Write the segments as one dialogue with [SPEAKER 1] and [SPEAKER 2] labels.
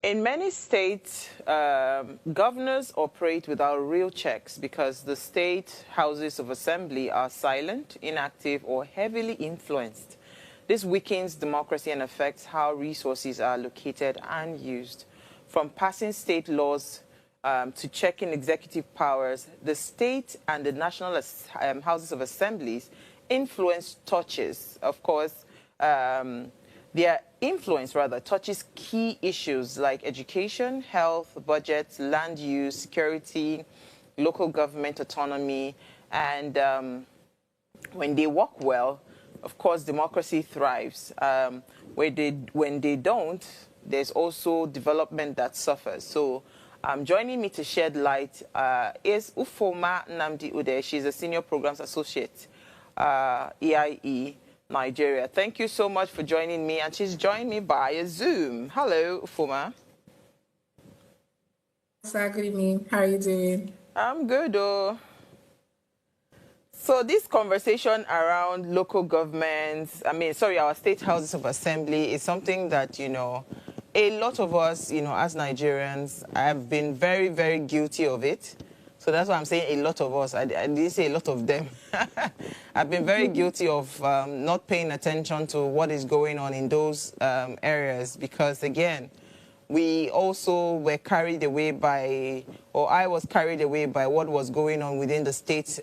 [SPEAKER 1] In many states, governors operate without real checks because the state houses of assembly are silent, inactive, or heavily influenced. This weakens democracy and affects how resources are allocated and used. From passing state laws to checking executive powers, the state and the national houses of assemblies influence touches. Of course, their influence, rather, touches key issues like education, health, budgets, land use, security, local government autonomy, and when they work well, of course, democracy thrives. When they don't, there's also development that suffers. So joining me to shed light is Ufuoma Nnamdi Udeh. She's a Senior Programs Associate, EIE, Nigeria. Thank you so much for joining me, and she's joined me via Zoom. Hello, Ufuoma.
[SPEAKER 2] Good evening. How are you doing?
[SPEAKER 1] I'm good, oh. So this conversation around local governments, our state houses of assembly is something that, a lot of us, as Nigerians, have been very, very guilty of it. So that's why I'm saying a lot of us. I didn't say a lot of them. I've been very guilty of not paying attention to what is going on in those areas because, again, we also were carried away by, or I was carried away by what was going on within the state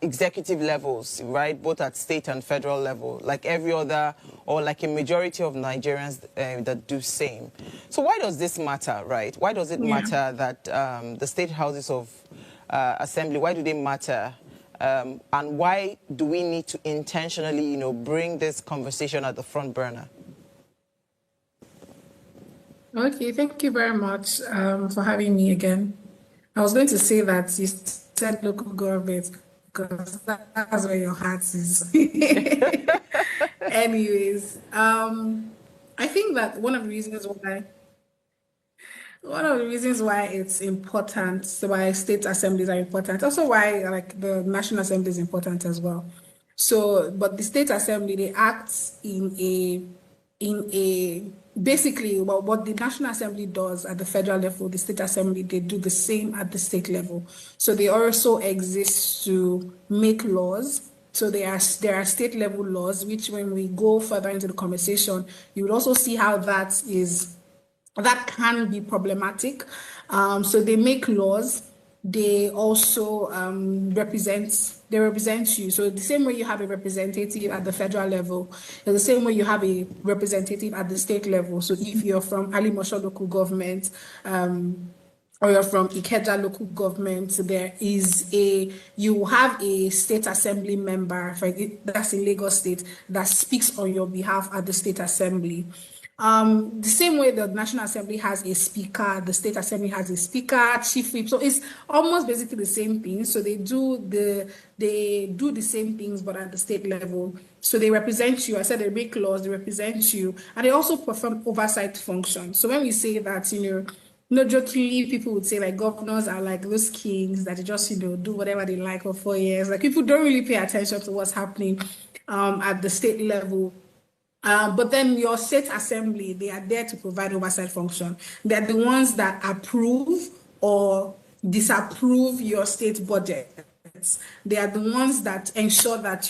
[SPEAKER 1] executive levels, right, both at state and federal level, like every other, or like a majority of Nigerians that do same. So why does this matter, right? Why does it matter that the state houses of assembly, why do they matter? And why do we need to intentionally, bring this conversation at the front burner?
[SPEAKER 2] Okay, thank you very much for having me again. I was going to say that you said local government, because that's where your heart is. Anyways, I think that one of the reasons why it's important, so why state assemblies are important, also why like the National Assembly is important as well. So, but the state assembly, they act basically what the National Assembly does at the federal level, the state assembly, they do the same at the state level. So they also exist to make laws. So there are state level laws, which when we go further into the conversation, you will also see how that can be problematic. So they make laws. They also represent you. So the same way you have a representative at the federal level, the same way you have a representative at the state level. So if you're from Alimosho local government, or you're from Ikeja local government, you have a state assembly member, that's in Lagos State, that speaks on your behalf at the state assembly. The same way the National Assembly has a speaker, the state assembly has a speaker, chief whip. So it's almost basically the same thing. So they do the same things, but at the state level. So they represent you. I said they make laws, they represent you, and they also perform oversight functions. So when we say that, no jokingly, people would say like governors are like those kings that just do whatever they like for 4 years. Like people don't really pay attention to what's happening at the state level. But then your state assembly, they are there to provide oversight function. They're the ones that approve or disapprove your state budget. They are the ones that ensure that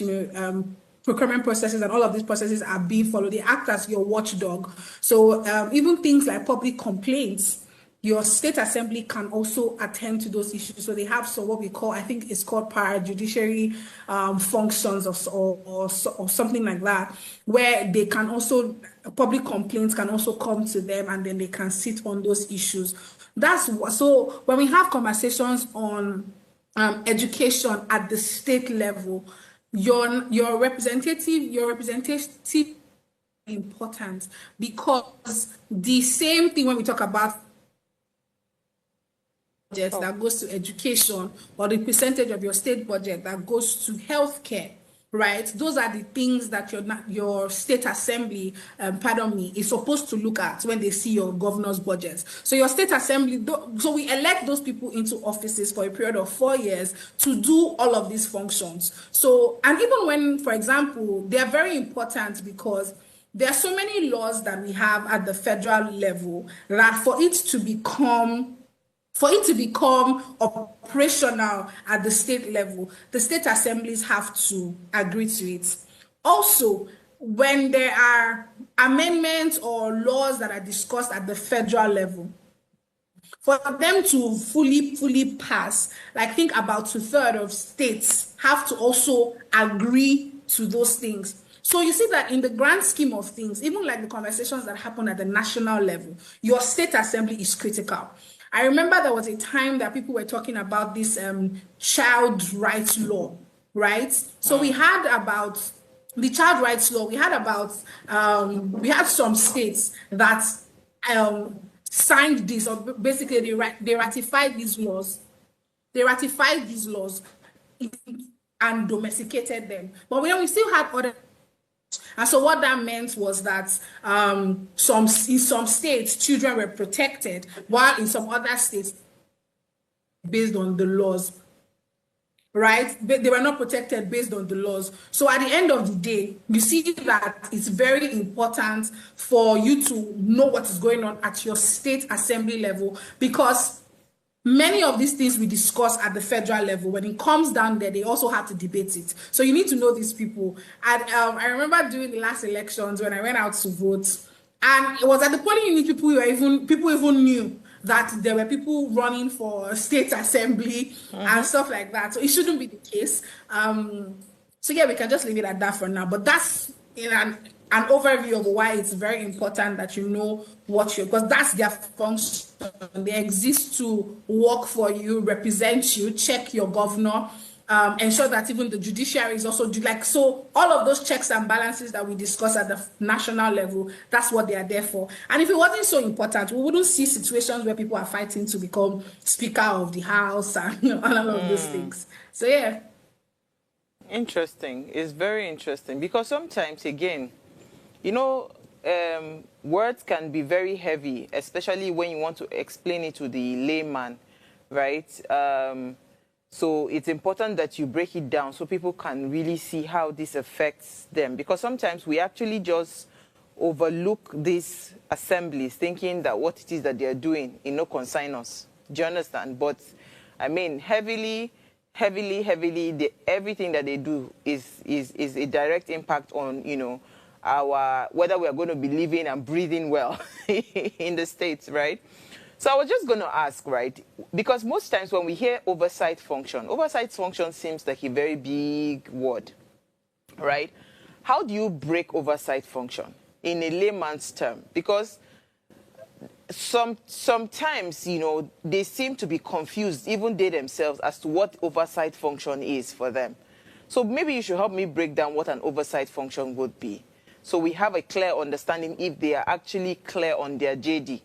[SPEAKER 2] procurement processes and all of these processes are being followed. They act as your watchdog. So even things like public complaints, your state assembly can also attend to those issues. So they have what we call, I think it's called parajudiciary functions or something like that, where they can also, public complaints can also come to them and then they can sit on those issues. So when we have conversations on education at the state level, your representative important, because the same thing when we talk about budget that goes to education, or the percentage of your state budget that goes to healthcare, right? Those are the things that your state assembly, is supposed to look at when they see your governor's budgets. So your state assembly, so we elect those people into offices for a period of 4 years to do all of these functions. So, and even when, for example, they are very important because there are so many laws that we have at the federal level that for it to become operational at the state level, the state assemblies have to agree to it. Also, when there are amendments or laws that are discussed at the federal level, for them to fully pass, like think about 2/3 of states have to also agree to those things. So you see that in the grand scheme of things, even like the conversations that happen at the national level, your state assembly is critical. I remember there was a time that people were talking about this child rights law, right? So we had about the child rights law, we had some states that signed this, or basically they ratified these laws. They ratified these laws and domesticated them. But we still had other. And so what that meant was that in some states, children were protected, while in some other states, based on the laws, right? They were not protected based on the laws. So at the end of the day, you see that it's very important for you to know what is going on at your state assembly level, because many of these things we discuss at the federal level, when it comes down there, they also have to debate it. So you need to know these people. And I remember during the last elections when I went out to vote, and it was at the polling unit people even knew that there were people running for state assembly and stuff like that. So it shouldn't be the case. So yeah, we can just leave it at that for now. But that's in an overview of why it's very important that you know what you're, because that's their function. They exist to work for you, represent you, check your governor, ensure that even the judiciary is also so all of those checks and balances that we discuss at the national level, that's what they are there for. And if it wasn't so important, we wouldn't see situations where people are fighting to become Speaker of the House and all of those things. So yeah.
[SPEAKER 1] Interesting. It's very interesting, because sometimes, again, words can be very heavy, especially when you want to explain it to the layman, right? So it's important that you break it down so people can really see how this affects them, because sometimes we actually just overlook these assemblies thinking that what it is that they're doing, concern us. Do you understand? But I mean, heavily, everything that they do is a direct impact on, whether we are going to be living and breathing well in the States, right? So I was just going to ask, right, because most times when we hear oversight function seems like a very big word, right? How do you break oversight function in a layman's term? Because sometimes, they seem to be confused, even they themselves, as to what oversight function is for them. So maybe you should help me break down what an oversight function would be, so we have a clear understanding if they are actually clear on their JD.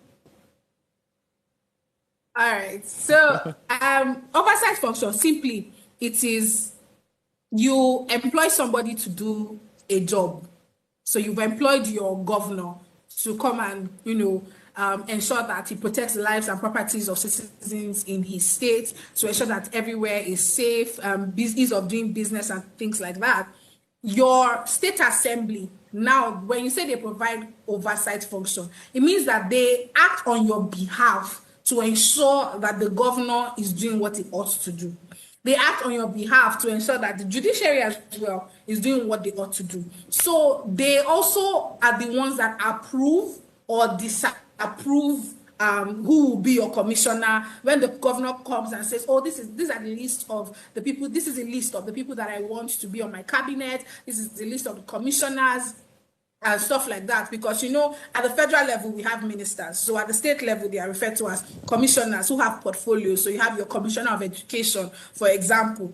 [SPEAKER 2] All right. So oversight function, simply, it is you employ somebody to do a job. So you've employed your governor to come and, ensure that he protects the lives and properties of citizens in his state, to ensure that everywhere is safe, ease of doing business and things like that. Your state assembly, now, when you say they provide oversight function, it means that they act on your behalf to ensure that the governor is doing what he ought to do. They act on your behalf to ensure that the judiciary as well is doing what they ought to do. So they also are the ones that approve or disapprove who will be your commissioner. When the governor comes and says, oh, these are the list of the people, this is a list of the people that I want to be on my cabinet, this is the list of the commissioners, and stuff like that. Because at the federal level we have ministers, so at the state level they are referred to as commissioners who have portfolios. So you have your commissioner of education, for example.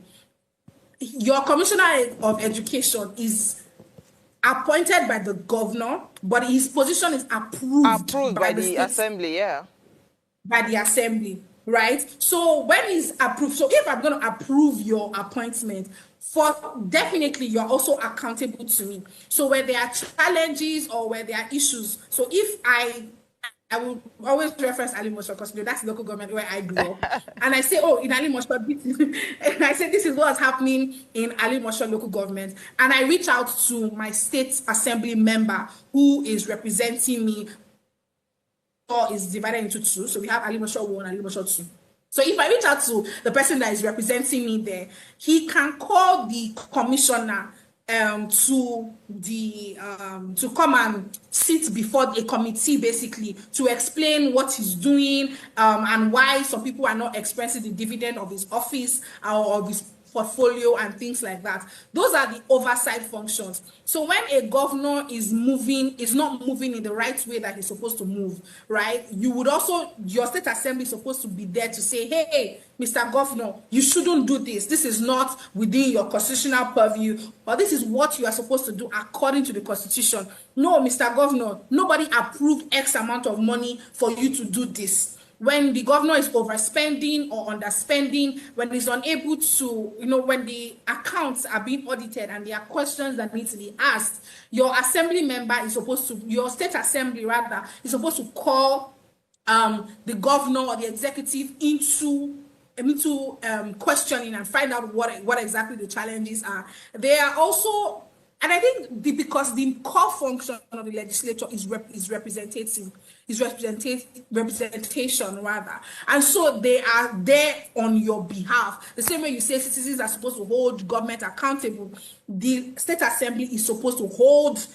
[SPEAKER 2] Your commissioner of education is appointed by the governor, but his position is approved
[SPEAKER 1] by the assembly, yeah.
[SPEAKER 2] By the assembly, right? So when he's approved, so if I'm going to approve your appointment, definitely you're also accountable to me. So where there are challenges or where there are issues, so if I I will always reference Ali Mosho because that's the local government where I grew up. And I say, oh, in Ali Mosho, and I say, this is what's happening in Ali Mosho local government. And I reach out to my state assembly member who is representing me, or is divided into two. So we have Ali Mosho 1 and Ali Mosho 2. So if I reach out to the person that is representing me there, he can call the commissioner to come and sit before a committee, basically to explain what he's doing and why some people are not expressing the dividend of his office or of his portfolio and things like that. Those are the oversight functions. So when a governor is not moving in the right way that he's supposed to move, right? You would also, your state assembly is supposed to be there to say, hey, Mr. Governor, you shouldn't do this. This is not within your constitutional purview, or this is what you are supposed to do according to the Constitution. No, Mr. Governor, nobody approved X amount of money for you to do this. When the governor is overspending or underspending, when he's unable to, when the accounts are being audited and there are questions that need to be asked, your assembly member is supposed to, your state assembly rather, is supposed to call the governor or the executive into questioning and find out what exactly the challenges are. They are also, and I think because the core function of the legislature is representation rather, and so they are there on your behalf. The same way you say citizens are supposed to hold government accountable, the state assembly is supposed to hold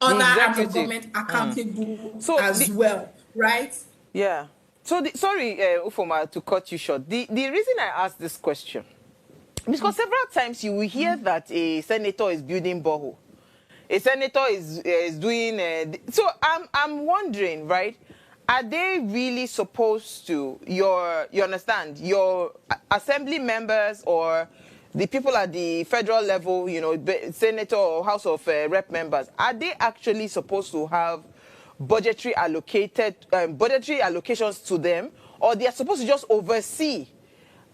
[SPEAKER 2] other arms of government accountable as well, right?
[SPEAKER 1] Yeah. So, sorry, Ufuoma, to cut you short. The reason I asked this question, because several times you will hear that a senator is building borehole, a senator is doing. So I'm wondering, right? Are they really supposed to? You understand? Your assembly members or the people at the federal level, senator or House of Rep members, are they actually supposed to have budgetary allocations to them, or they are supposed to just oversee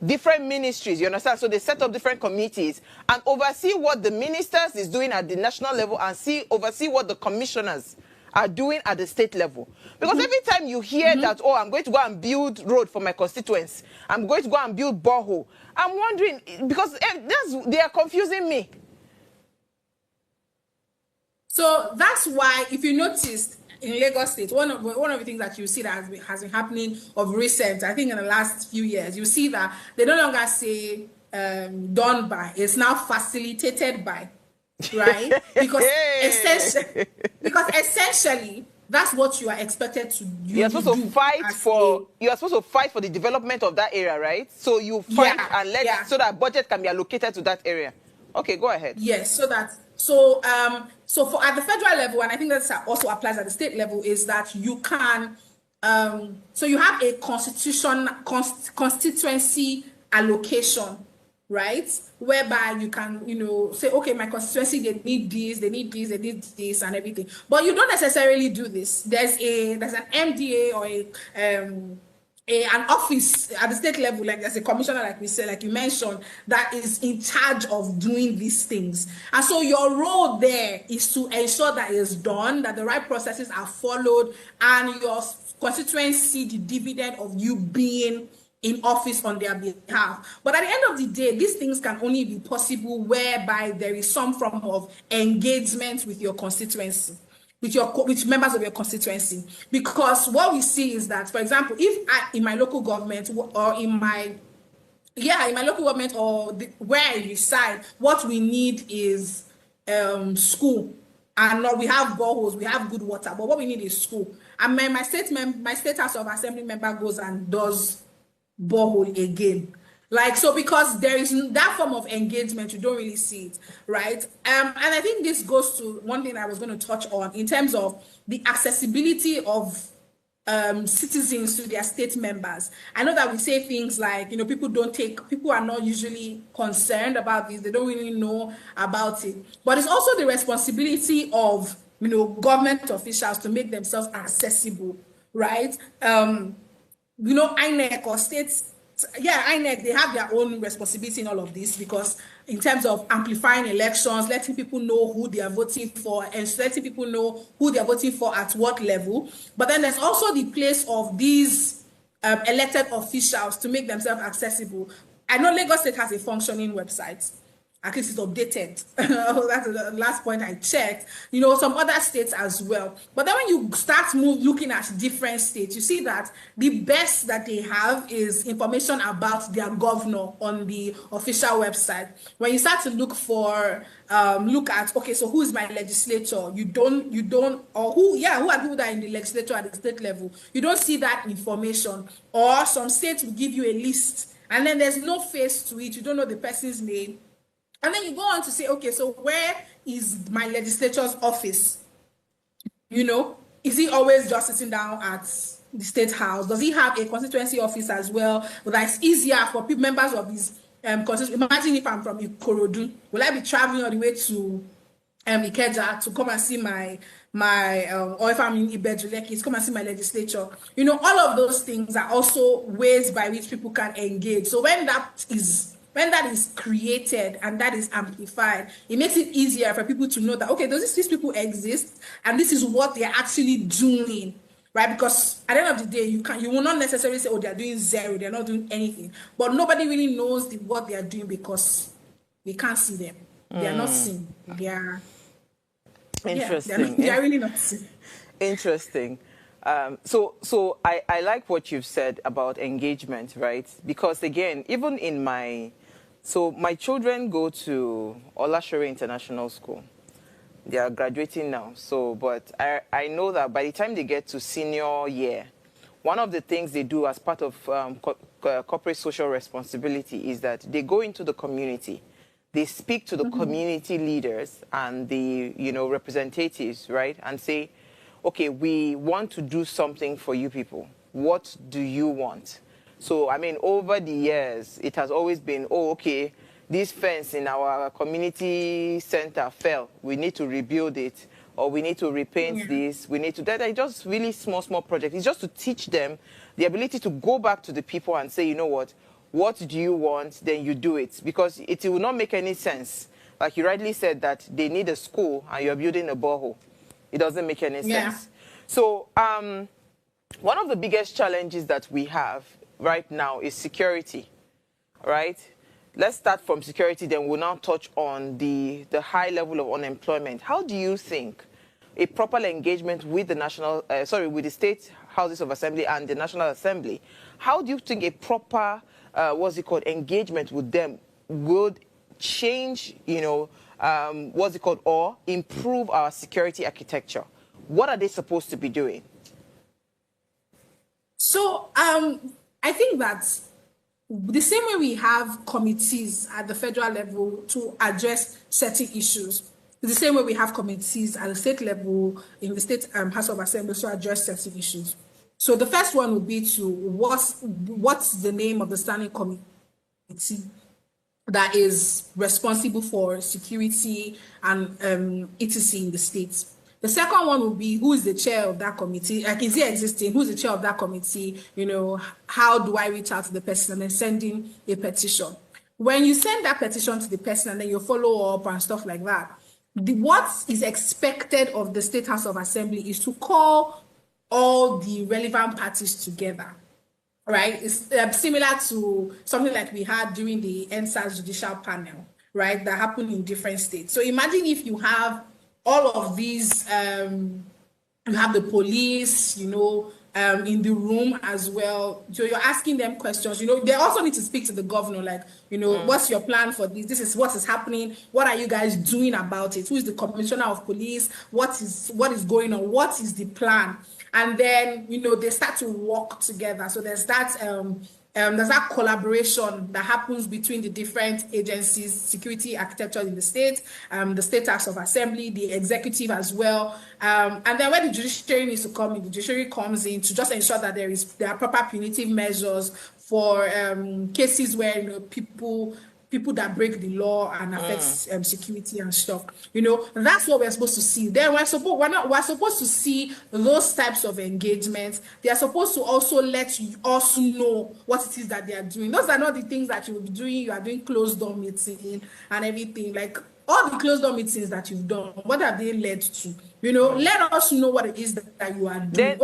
[SPEAKER 1] different ministries, you understand? So they set up different committees and oversee what the ministers is doing at the national level and oversee what the commissioners are doing at the state level. Because every time you hear that, oh, I'm going to go and build road for my constituents, I'm going to go and build borehole, I'm wondering, because they are confusing me.
[SPEAKER 2] So that's why, if you noticed, in Lagos State, one of the things that you see that has been happening of recent, I think in the last few years, you see that they no longer say done by, it's now facilitated by, right? Because essentially that's what you are expected to do.
[SPEAKER 1] You're supposed to fight for the development of that area, right? So you fight so that budget can be allocated to that area. Okay, go ahead.
[SPEAKER 2] Yes, so for at the federal level, and I think that also applies at the state level, is that you can so you have a constituency allocation, right? Whereby you can, say, okay, my constituency, they need this, they need this, they need this, and everything. But you don't necessarily do this. There's an MDA or an office at the state level, like there's a commissioner, like we said, like you mentioned, that is in charge of doing these things. And so your role there is to ensure that it's done, that the right processes are followed, and your constituents see the dividend of you being in office on their behalf. But at the end of the day, these things can only be possible whereby there is some form of engagement with your constituency, with members of your constituency. Because what we see is that, for example, if in my local government or in my local government or where I reside, what we need is school. And we have boreholes, we have good water, but what we need is school. And my state House of Assembly member goes and does borehole again. Like, so because there is that form of engagement, you don't really see it, right? And I think this goes to one thing I was going to touch on in terms of the accessibility of citizens to their state members. I know that we say things like, people are not usually concerned about this, they don't really know about it. But it's also the responsibility of, government officials to make themselves accessible, right? INEC or states, INEC, they have their own responsibility in all of this, because in terms of amplifying elections, letting people know who they are voting for, and letting people know who they are voting for at what level. But then there's also the place of these elected officials to make themselves accessible. I know Lagos State has a functioning website. At least it's updated. That's the last point I checked. Some other states as well. But then when you start looking at different states, you see that the best that they have is information about their governor on the official website. When you start to look at, okay, so who is my legislator? You don't, or who are people that are in the legislature at the state level? You don't see that information. Or some states will give you a list, and then there's no face to it. You don't know the person's name. And then you go on to say, okay, so where is my legislature's office? Is he always just sitting down at the state house? Does he have a constituency office as well? But that's easier for members of his constituency. Imagine if I'm from Ikorodu. Will I be traveling all the way to Ikeja to come and see or if I'm in Ibejuleki, to come and see my legislature? All of those things are also ways by which people can engage. So when that is created and that is amplified, it makes it easier for people to know that, okay, these people exist and this is what they're actually doing, right? Because at the end of the day, you will not necessarily say, oh, they're doing zero, they're not doing anything. But nobody really knows what they are doing because we can't see them. They are not seen. They are
[SPEAKER 1] interesting.
[SPEAKER 2] They are really not seen.
[SPEAKER 1] Interesting. So I like what you've said about engagement, right? Because again, even in my children go to Olashore International School. They are graduating now. But I know that by the time they get to senior year, one of the things they do as part of corporate social responsibility is that they go into the community. They speak to the community leaders and the representatives, right? And say, okay, we want to do something for you people. What do you want? So, over the years, it has always been, oh, okay, this fence in our community center fell. We need to rebuild it, or we need to repaint this. We need to, that are just really small projects. It's just to teach them the ability to go back to the people and say, you know what do you want? Then you do it. Because it will not make any sense. Like you rightly said that they need a school and you're building a borehole. It doesn't make any sense. So, one of the biggest challenges that we have right now is security, right? Let's start from security, then we'll now touch on the high level of unemployment. How do you think a proper engagement with with the state houses of assembly and the National Assembly, how do you think a proper, engagement with them would change, or improve our security architecture? What are they supposed to be doing?
[SPEAKER 2] So, I think that the same way we have committees at the federal level to address certain issues, the same way we have committees at the state level in the state House of Assembly to address certain issues. So the first one would be to what's the name of the standing committee that is responsible for security and etc. in the states. The second one will be who is the chair of that committee. Like, is it existing? Who's the chair of that committee? How do I reach out to the person and then sending a petition? When you send that petition to the person and then you follow up and stuff like that, what is expected of the State House of Assembly is to call all the relevant parties together, right? It's similar to something like we had during the NSAS judicial panel, right? That happened in different states. So imagine if you have all of these, you have the police, in the room as well. So you're asking them questions. They also need to speak to the governor, like, what's your plan for this? This is what is happening. What are you guys doing about it? Who is the commissioner of police? What is going on? What is the plan? And then, they start to work together. So there's that collaboration that happens between the different agencies, security architecture in the state House of Assembly, the executive as well. And then when the judiciary needs to come in, the judiciary comes in to just ensure that there are proper punitive measures for cases where people people that break the law and affects security and stuff. You know, that's what we're supposed to see. Then we're supposed to see those types of engagements. They are supposed to also let us know what it is that they are doing. Those are not the things that you will be doing. You are doing closed door meeting and everything. Like all the closed door meetings that you've done, what have they led to? You know, let us know what it is that you are doing.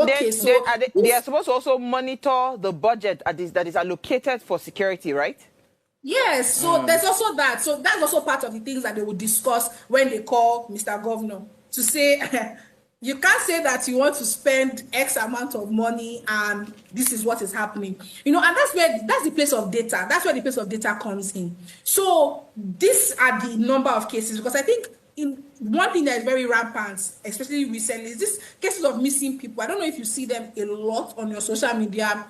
[SPEAKER 1] They are supposed to also monitor the budget that is allocated for security, right?
[SPEAKER 2] Yes, so there's also that. So that's also part of the things that they will discuss when they call Mr. Governor to say, you can't say that you want to spend X amount of money and this is what is happening. You know, and that's the place of data. That's where the place of data comes in. So these are the number of cases, because I think one thing that is very rampant, especially recently, is this cases of missing people. I don't know if you see them a lot on your social media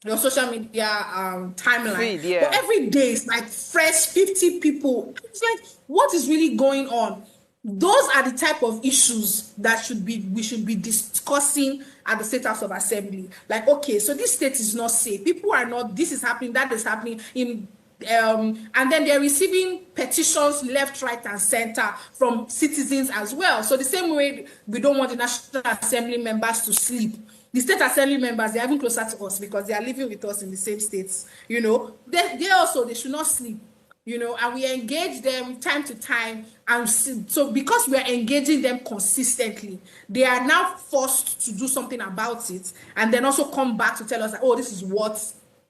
[SPEAKER 2] timeline.
[SPEAKER 1] Feed, yeah.
[SPEAKER 2] But every day it's like fresh 50 people. It's like, what is really going on? Those are the type of issues that we should be discussing at the State House of Assembly. Like, okay, so this state is not safe. People are not, this is happening, that is happening in and then they're receiving petitions left, right, and center from citizens as well. So the same way we don't want the National Assembly members to sleep, the State Assembly members, they're even closer to us because they are living with us in the same states. You know, they should not sleep. You know, and we engage them time to time, and so because we are engaging them consistently, they are now forced to do something about it, and then also come back to tell us that, oh, this is what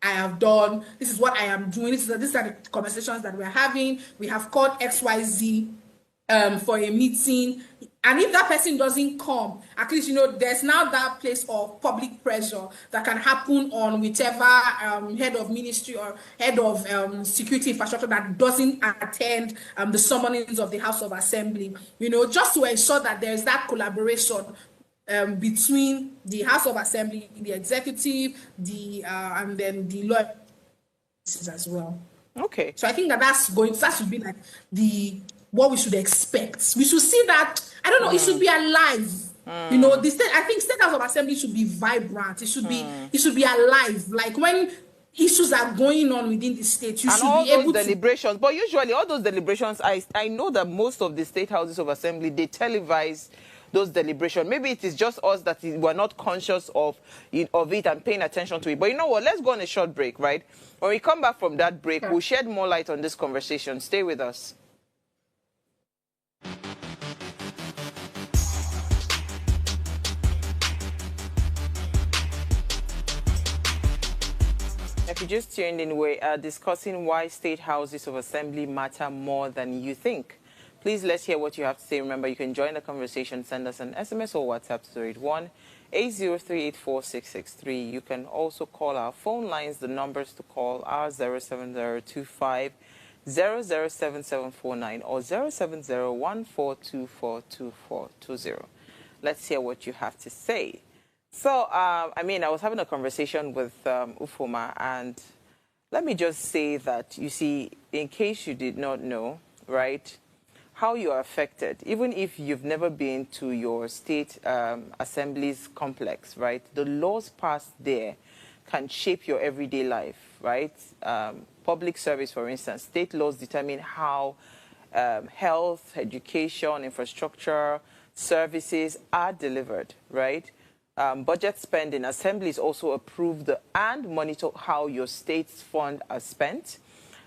[SPEAKER 2] I have done, this is what I am doing, these are the conversations that we're having. We have called XYZ for a meeting, and if that person doesn't come, at least, you know, there's now that place of public pressure that can happen on whichever head of ministry or head of security infrastructure that doesn't attend the summonings of the House of Assembly, you know, just to ensure that there's that collaboration between the House of Assembly, the executive, and then the law as well.
[SPEAKER 1] Okay.
[SPEAKER 2] So I think that should be like what we should expect. We should see that, I don't know, it should be alive. You know, I think State House of Assembly should be vibrant. It should be alive. Like when issues are going on within the state, you should be able to
[SPEAKER 1] deliberations. But usually all those deliberations, I know that most of the State Houses of Assembly, they televise those deliberations. Maybe it is just us that we're not conscious of it and paying attention to it. But you know what? Let's go on a short break, right? When we come back from that break, we'll shed more light on this conversation. Stay with us. If you just tuned in, we are discussing why State Houses of Assembly matter more than you think. Please, let's hear what you have to say. Remember, you can join the conversation. Send us an SMS or WhatsApp to 081-803-84663. You can also call our phone lines. The numbers to call are 07025 007749 or 07014242420. Let's hear what you have to say. So, I mean, I was having a conversation with Ufuoma, and let me just say that, you see, in case you did not know, right, how you are affected, even if you've never been to your state assembly's complex, right, the laws passed there can shape your everyday life, right? Public service, for instance, state laws determine how health, education, infrastructure, services are delivered, right? Budget spending, assemblies also approve and monitor how your state's funds are spent.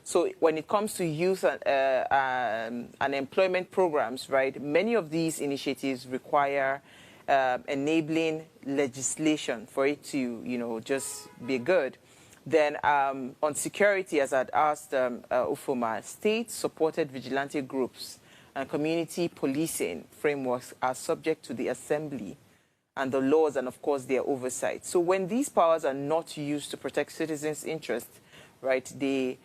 [SPEAKER 1] So when it comes to youth and employment programs, right, many of these initiatives require enabling legislation for it to, you know, just be good. Then on security, as I'd asked Ufuoma, state-supported vigilante groups and community policing frameworks are subject to the assembly and the laws and, of course, their oversight. So when these powers are not used to protect citizens' interests, right, the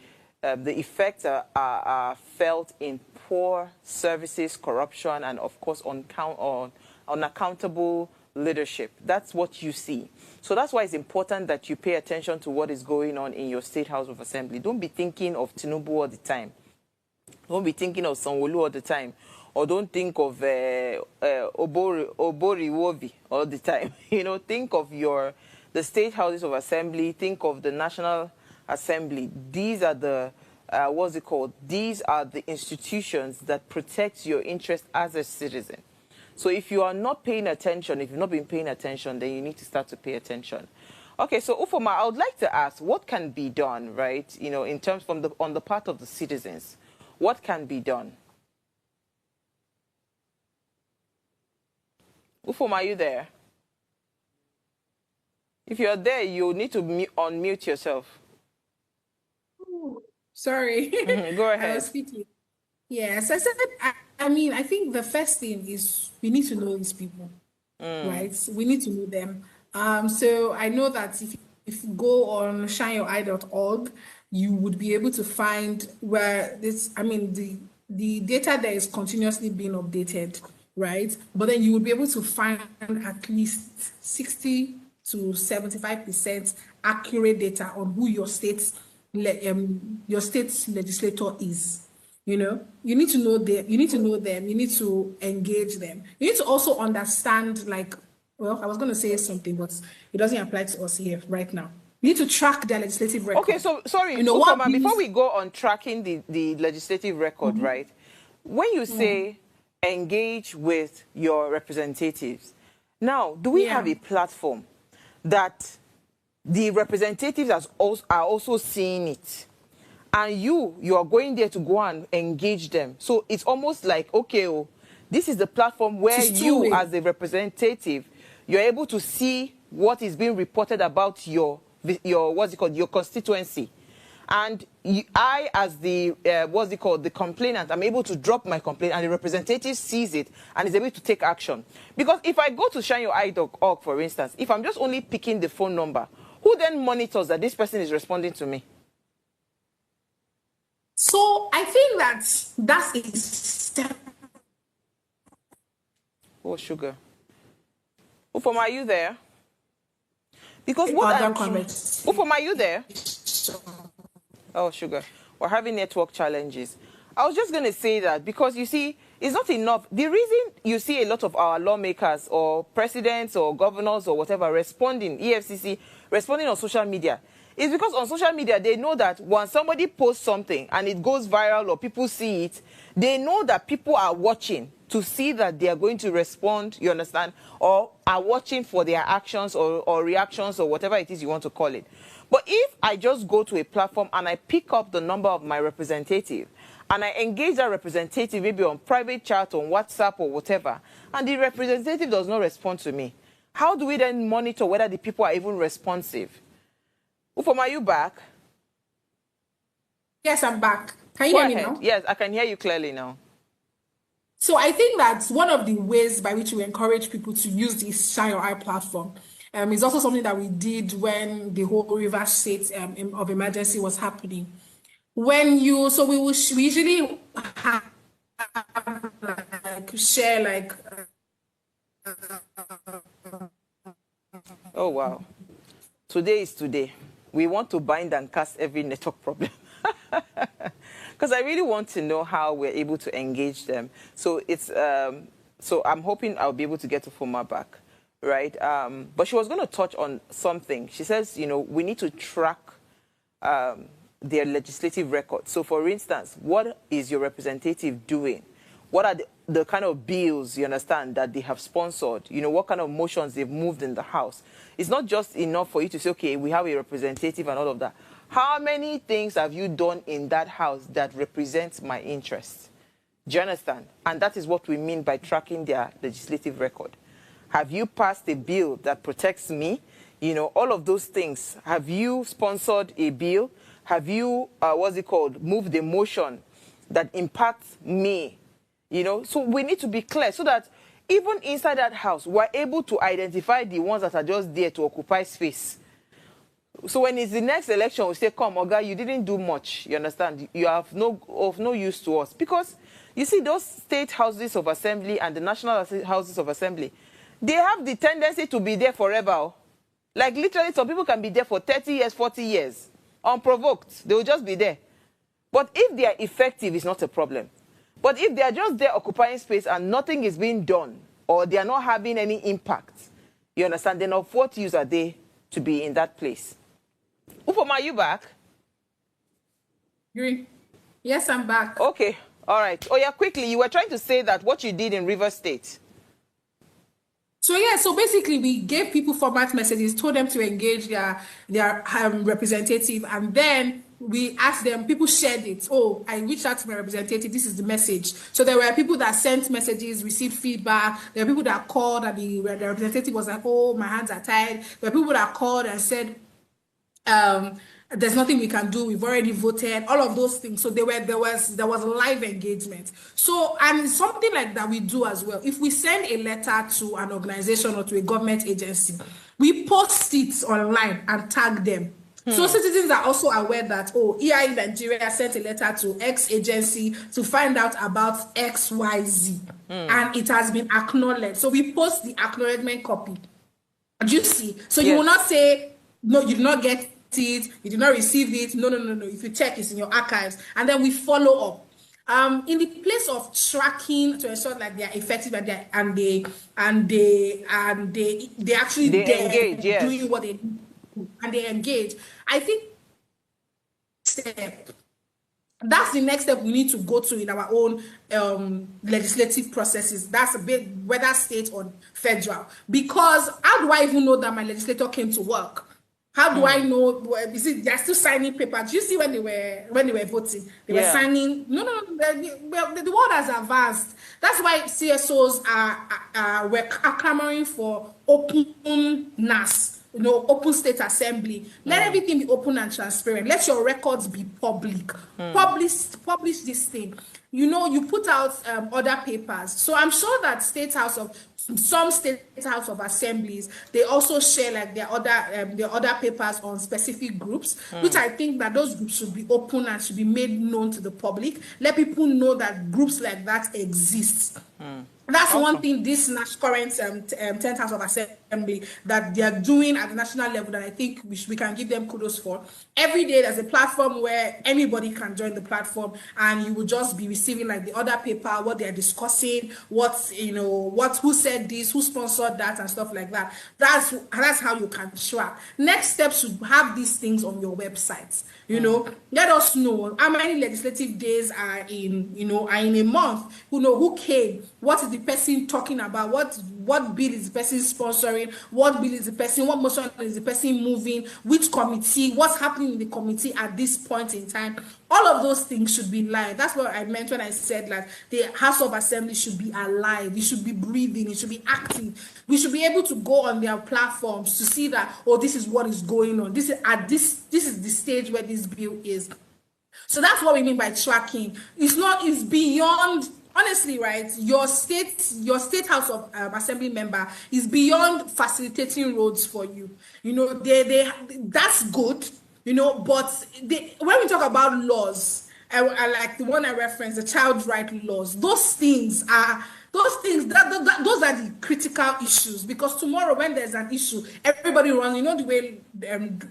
[SPEAKER 1] effects are felt in poor services, corruption, and, of course, unaccountable leadership. That's what you see. So that's why it's important that you pay attention to what is going on in your State House of Assembly. Don't be thinking of Tinubu all the time. Don't be thinking of Sanwo-Olu all the time. Or don't think of Oboriwobi all the time. You know, think of the State Houses of Assembly. Think of the National Assembly. These are the what's it called? These are the institutions that protect your interest as a citizen. So if you are not paying attention, if you've not been paying attention, then you need to start to pay attention. Okay, so Ufuoma, I would like to ask, what can be done, right? You know, in terms from on the part of the citizens, what can be done? Ufuoma, are you there? If you're there, you need to unmute yourself.
[SPEAKER 2] Sorry.
[SPEAKER 1] Go ahead.
[SPEAKER 2] I was speaking. Yes, I said, I mean, I think the first thing is we need to know these people, right? We need to know them. So I know that if you go on shineyoureye.org, you would be able to find where this, I mean, the data there is continuously being updated, right? But then you would be able to find at least 60 to 75% accurate data on who your state's legislator is. You know, you need to know them, you need to engage them. You need to also understand, like, well, I was going to say something, but it doesn't apply to us here right now. You need to track their legislative record.
[SPEAKER 1] Okay, so sorry, Ufuoma, before we go on tracking the legislative record, right? When you say engage with your representatives, now, do we have a platform that the representatives are also seeing it? And you are going there to go and engage them. So it's almost like, okay, this is the platform where you, as a representative, you're able to see what is being reported about your what's it called, your constituency. And I, as the, what's it called, the complainant, I'm able to drop my complaint and the representative sees it and is able to take action. Because if I go to shineyoureye.org, for instance, if I'm just only picking the phone number, who then monitors that this person is responding to me?
[SPEAKER 2] So I think that is.
[SPEAKER 1] Oh, sugar. Ufuoma, are you there? Because what I'm... Ufuoma, are you there? Oh, sugar. We're having network challenges. I was just going to say that because, you see, it's not enough. The reason you see a lot of our lawmakers or presidents or governors or whatever responding, EFCC, responding on social media, is because on social media, they know that when somebody posts something and it goes viral or people see it, they know that people are watching to see that they are going to respond, you understand, or are watching for their actions or reactions or whatever it is you want to call it. But if I just go to a platform and I pick up the number of my representative and I engage that representative maybe on private chat, on WhatsApp or whatever, and the representative does not respond to me, how do we then monitor whether the people are even responsive? Ufuoma, are you back?
[SPEAKER 2] Yes, I'm back. Can you hear me now?
[SPEAKER 1] Yes, I can hear you clearly now.
[SPEAKER 2] So I think that one of the ways by which we encourage people to use this Shine Your Eye platform is also something that we did when the whole River State of emergency was happening. We usually have, share like.
[SPEAKER 1] Oh wow! Today is today. We want to bind and cast every network problem. Because I really want to know how we're able to engage them. So it's so I'm hoping I'll be able to get Ufuoma back, right? But she was going to touch on something. She says, you know, we need to track their legislative record. So, for instance, what is your representative doing? What are the kind of bills, you understand, that they have sponsored? You know, what kind of motions they've moved in the House? It's not just enough for you to say, okay, we have a representative and all of that. How many things have you done in that House that represents my interests? Do you understand? And that is what we mean by tracking their legislative record. Have you passed a bill that protects me? You know, all of those things. Have you sponsored a bill? Have you, moved a motion that impacts me? You know, so we need to be clear so that even inside that House, we're able to identify the ones that are just there to occupy space. So when it's the next election, we say, come, Oga, you didn't do much. You understand? You have of no use to us. Because, you see, those state houses of assembly and the national houses of assembly, they have the tendency to be there forever. Like, literally, some people can be there for 30 years, 40 years. Unprovoked. They will just be there. But if they are effective, it's not a problem. But if they are just there occupying space and nothing is being done, or they are not having any impact, you understand, then of what use are they to be in that place? Ufuoma, are you back?
[SPEAKER 2] Yes, I'm back.
[SPEAKER 1] Okay, all right. Oh yeah, quickly, you were trying to say that what you did in River State.
[SPEAKER 2] So yeah, so basically we gave people format messages, told them to engage their representative, and then we asked them, people shared it. Oh, I reached out to my representative, this is the message. So there were people that sent messages, received feedback. There were people that called and the representative was like, oh, my hands are tied. There were people that called and said, um there's nothing we can do, we've already voted, all of those things. So there was live engagement. So, and something like that we do as well. If we send a letter to an organization or to a government agency, we post it online and tag them. So citizens are also aware that, oh, EI Nigeria sent a letter to X agency to find out about XYZ, and it has been acknowledged. So we post the acknowledgement copy. Do you see? So you will
[SPEAKER 1] Yes.
[SPEAKER 2] not say, no, you did not get it, you did not receive it. No, no, no, no. If you check, it's in your archives. And then we follow up. In the place of tracking to ensure that they are effective and they actually
[SPEAKER 1] They
[SPEAKER 2] there
[SPEAKER 1] engage, yes.
[SPEAKER 2] doing what they do and they engage. I think step that's the next step we need to go to in our own legislative processes. That's a bit whether state or federal. Because how do I even know that my legislator came to work? How do I know? Is it they're still signing paper? Do you see when they were voting? They were signing. No, no, no. The world has advanced. That's why CSOs are clamoring for openness. Open state assembly. Let everything be open and transparent. Let your records be public. Publish this thing. You put out other papers. So I'm sure that some state house of assemblies, they also share like their other papers on specific groups, which I think that those groups should be open and should be made known to the public. Let people know that groups like that exist. That's one thing this current 10th House of Assembly that they are doing at the national level that I think we can give them kudos for. Every day there's a platform where anybody can join the platform and you will just be receiving like the other paper, what they are discussing, who said this, who sponsored that and stuff like that. That's how you can track. Next step should have these things on your websites. Let us know how many legislative days are in a month. Who came, what is the person talking about, what bill is the person sponsoring, what motion is the person moving, which committee, what's happening in the committee at this point in time. All of those things should be live. That's what I meant when I said that the House of Assembly should be alive. It should be breathing. It should be active. We should be able to go on their platforms to see that, oh, this is what is going on. This is the stage where this bill is. So that's what we mean by tracking. It's beyond, honestly, right? Your state house of assembly member is beyond facilitating roads for you. That's good. But when we talk about laws, I like the one I referenced, the child right laws. Those things are those are the critical issues, because tomorrow when there's an issue, everybody runs. The way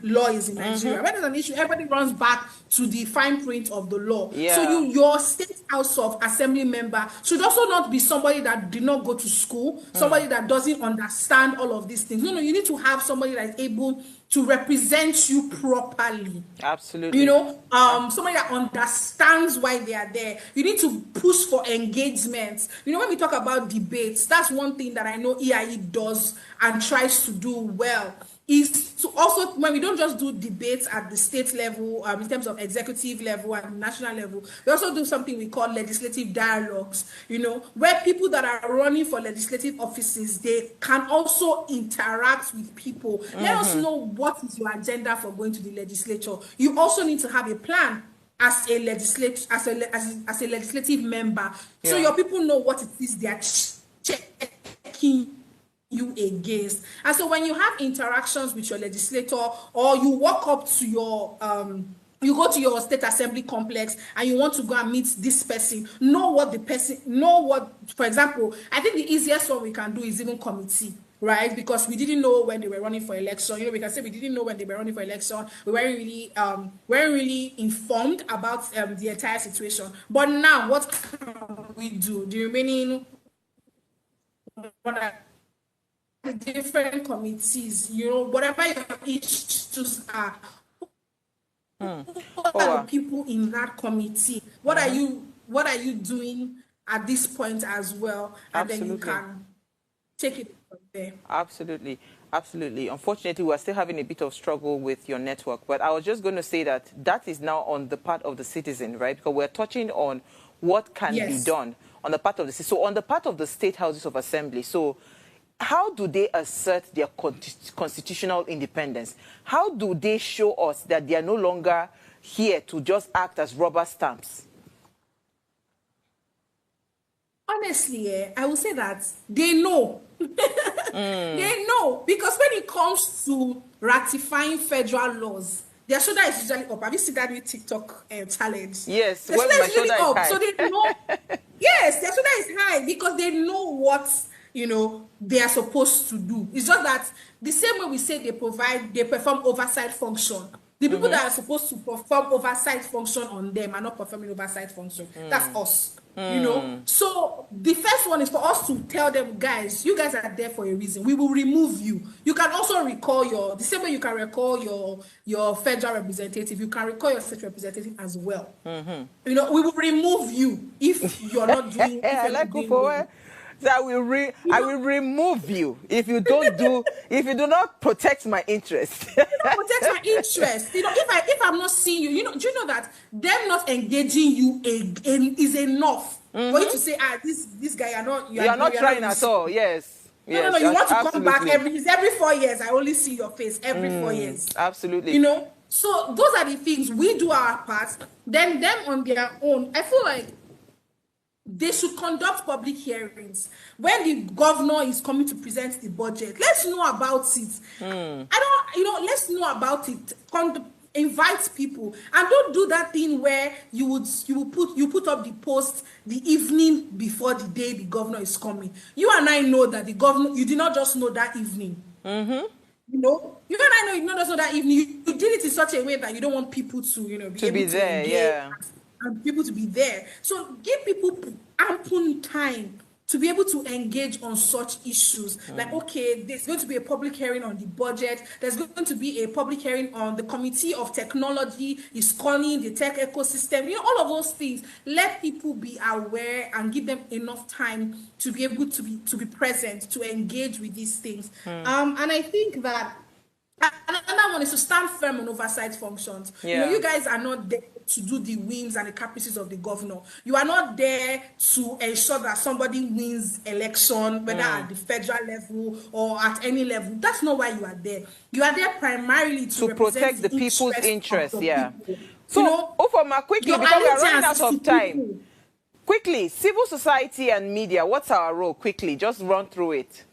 [SPEAKER 2] law is in Nigeria. When there's an issue, everybody runs back to the fine print of the law.
[SPEAKER 1] Yeah.
[SPEAKER 2] So your state house of assembly member should also not be somebody that did not go to school, somebody that doesn't understand all of these things. No, you need to have somebody that is able to represent you properly.
[SPEAKER 1] Absolutely.
[SPEAKER 2] Somebody that understands why they are there. You need to push for engagement. When we talk about debates, that's one thing that I know EIE does and tries to do well, is to also, when we don't just do debates at the state level, in terms of executive level and national level, we also do something we call legislative dialogues, where people that are running for legislative offices, they can also interact with people. Let us know what is your agenda for going to the legislature. You also need to have a plan as a legislative member, so your people know what it is they are checking you against. And so when you have interactions with your legislator, or you walk up to your you go to your state assembly complex and you want to go and meet this person, for example, I think the easiest one we can do is even committee, right? Because we didn't know when they were running for election. We can say we didn't know when they were running for election. We weren't really informed about the entire situation. But now, what can we do? The remaining different committees, whatever your issues are, What are the people in that committee? What are you doing at this point as well? And then you can take it from there.
[SPEAKER 1] Absolutely. Absolutely. Unfortunately, we're still having a bit of struggle with your network. But I was just going to say that that is now on the part of the citizen, right? Because we're touching on what can be done on the part of the citizen. So on the part of the state houses of assembly, so how do they assert their constitutional independence? How do they show us that they are no longer here to just act as rubber stamps?
[SPEAKER 2] Honestly, I will say that they know. They know. Because when it comes to ratifying federal laws, their shoulder is usually up. Have you seen that with TikTok challenge?
[SPEAKER 1] Yes,
[SPEAKER 2] their
[SPEAKER 1] well,
[SPEAKER 2] shoulder is usually up.
[SPEAKER 1] High.
[SPEAKER 2] So they know. Yes, their shoulder is high because they know what they are supposed to do. It's just that the same way we say they perform oversight function. The people that are supposed to perform oversight function on them are not performing oversight function. That's us. So the first one is for us to tell them, guys, you guys are there for a reason. We will remove you. You can also recall the same way you can recall your federal representative, you can recall your state representative as well. We will remove you if you're not doing.
[SPEAKER 1] I like Ufuoma. So I will remove you if you do not protect my interest.
[SPEAKER 2] Protect my interest. If I'm not seeing you, do you know that them not engaging you is enough for you to say, this guy you are not
[SPEAKER 1] trying at all. Yes.
[SPEAKER 2] No, you want to come back every 4 years. I only see your face every 4 years.
[SPEAKER 1] Absolutely.
[SPEAKER 2] So those are the things we do our part. Then them on their own, I feel like they should conduct public hearings when the governor is coming to present the budget. Let's know about it. Let's know about it. Invite people, and don't do that thing where you put up the post the evening before the day the governor is coming. You and I know that the governor, you did not just know that evening. You and I know you did not just know that evening. You did it in such a way that you don't want people to be able to
[SPEAKER 1] there,
[SPEAKER 2] and people to be there. So give people ample time to be able to engage on such issues. Like, okay, there's going to be a public hearing on the budget. There's going to be a public hearing on the Committee of Technology is calling the tech ecosystem. All of those things. Let people be aware and give them enough time to be able to be present, to engage with these things. And I think that another one is to stand firm on oversight functions. You guys are not there to do the whims and the caprices of the governor. You are not there to ensure that somebody wins election, whether at the federal level or at any level. That's not why you are there. You are there primarily to
[SPEAKER 1] protect the people's interests. So, Ufuoma, quickly, because we are running out of time. Quickly, civil society and media, what's our role? Quickly, just run through it.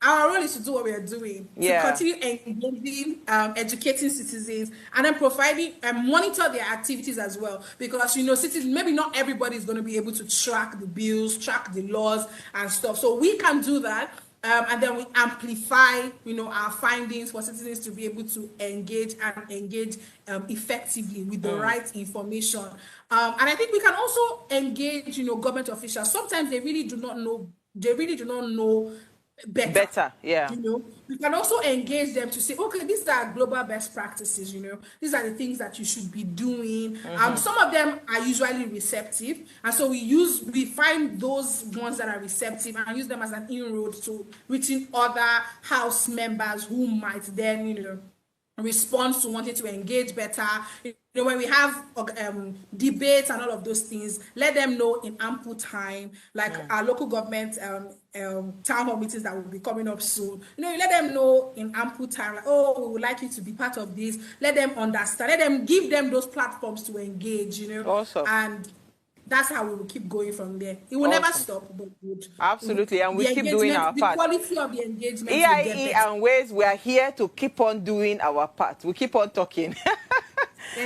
[SPEAKER 2] Our role is to do what we are doing, to continue engaging, educating citizens, and then providing and monitor their activities as well. Because, citizens, maybe not everybody is going to be able to track the bills, track the laws and stuff. So we can do that. And then we amplify, our findings for citizens to be able to engage effectively with the right information. And I think we can also engage, government officials. Sometimes they really do not know. Better. We can also engage them to say, okay, these are global best practices. These are the things that you should be doing. Some of them are usually receptive, and so we find those ones that are receptive and use them as an inroad to reaching other House members who might then respond to wanting to engage better. When we have debates and all of those things, let them know in ample time, like our local government town hall meetings that will be coming up soon. Let them know in ample time, like, oh, we would like you to be part of this. Let them understand. Let them give them those platforms to engage,
[SPEAKER 1] Awesome.
[SPEAKER 2] And that's how we will keep going from there. It will never stop, but good.
[SPEAKER 1] Absolutely, and we keep doing our part.
[SPEAKER 2] The quality of the engagement.
[SPEAKER 1] EIE and ways, we are here to keep on doing our part. We keep on talking.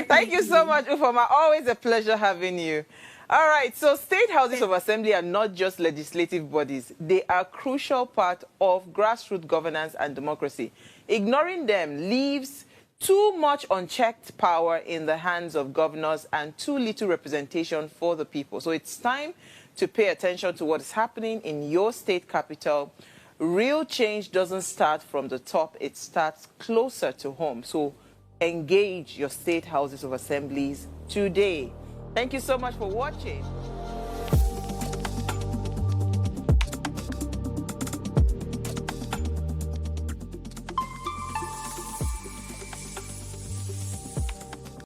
[SPEAKER 1] Thank you so much, Ufuoma. Always a pleasure having you. All right, so state houses of assembly are not just legislative bodies. They are a crucial part of grassroots governance and democracy. Ignoring them leaves too much unchecked power in the hands of governors and too little representation for the people. So it's time to pay attention to what is happening in your state capital. Real change doesn't start from the top. It starts closer to home. So engage your state houses of assemblies today. Thank you so much for watching.